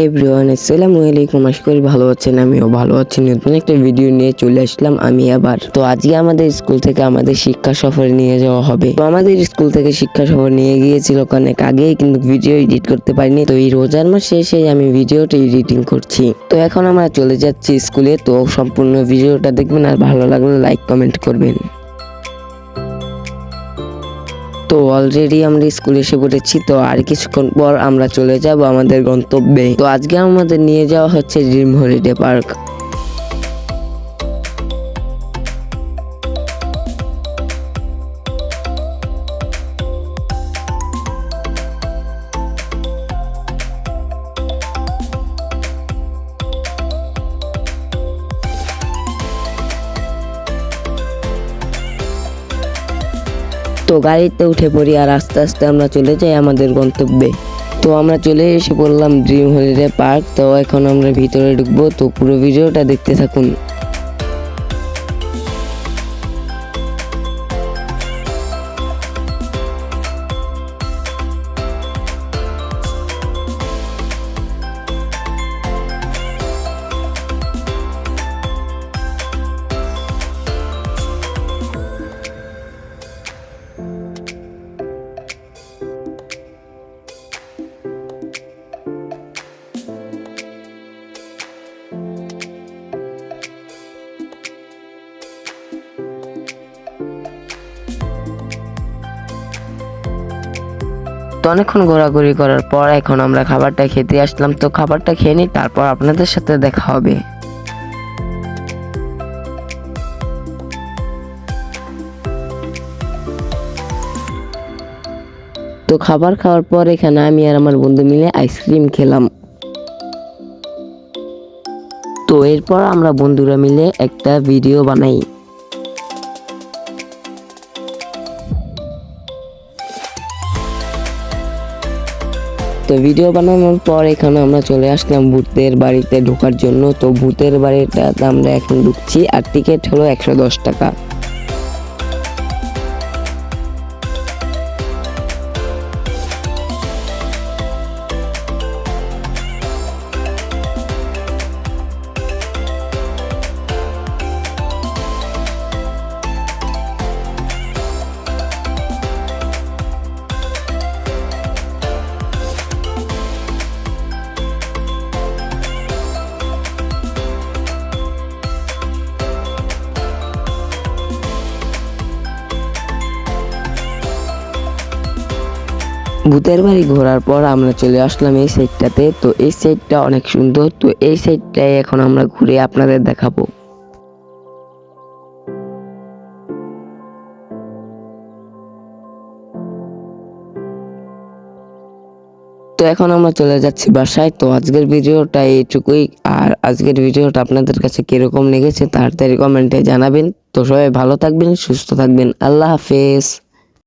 Everyone আসসালামু আলাইকুম, আশা করি ভালো আছেন। আমিও ভালো আছি। নতুন একটা ভিডিও নিয়ে চলে আসলাম আমি আবার। তো আজকে আমাদের স্কুল থেকে আমাদের শিক্ষা সফরে নিয়ে যাওয়া হবে। তো আমাদের স্কুল থেকে শিক্ষা সফর নিয়ে গিয়েছিল অনেক আগেই, কিন্তু ভিডিও এডিট করতে পারিনি। তো এই রোজার মাসে এসে আমি ভিডিওটা এডিটিং করছি। তো এখন আমরা চলে যাচ্ছি স্কুলে। তো সম্পূর্ণ ভিডিওটা দেখবেন, আর ভালো লাগলে লাইক কমেন্ট করবেন। তো অলরেডি আমরা স্কুলে এসে পড়েছি। তো আর কিছুক্ষণ পর আমরা চলে যাব আমাদের গন্তব্যে। তো আজকে আমাদের নিয়ে যাওয়া হচ্ছে ড্রিম হলিডে পার্ক। তো গাড়িতে উঠে পড়ি আর আস্তে আস্তে আমরা চলে যাই আমাদের গন্তব্যে। তো আমরা চলে এসে পড়লাম ড্রিম হলিডে পার্ক। তো এখন আমরা ভিতরে ঢুকবো। তো পুরো ভিডিওটা দেখতে থাকুন। তো অনেকক্ষণ ঘোরাঘুরি করার পর এখন আমরা খাবারটা খেতে আসলাম। তো খাবারটা খেয়ে নিই, তারপর আপনাদের সাথে দেখা হবে। তো খাবার খাওয়ার পর এখানে আমি আর আমার বন্ধু মিলে আইসক্রিম খেলাম। তো এরপর আমরা বন্ধুরা মিলে একটা ভিডিও বানাই। তো ভিডিও বানানোর পর এখানে আমরা চলে আসলাম ভূতের বাড়িতে ঢোকার জন্য। তো ভূতের বাড়িটাতে আমরা এখন ঢুকছি, আর টিকিট হলো 110 টাকা। ভূতের বাড়ি ঘোরার পর আমরা চলে আসলাম এই সাইডটাতে। তো এই সাইডটা অনেক সুন্দর। তো এই সাইডটাই এখন আমরা ঘুরে আপনাদের দেখাবো। তো এখন আমরা চলে যাচ্ছি বাসায়। তো আজকের ভিডিওটা এইটুকুই। আর আজকের ভিডিওটা আপনাদের কাছে কিরকম লেগেছে তাড়াতাড়ি কমেন্টে জানাবেন। তো সবাই ভালো থাকবেন, সুস্থ থাকবেন। আল্লাহ হাফেজ।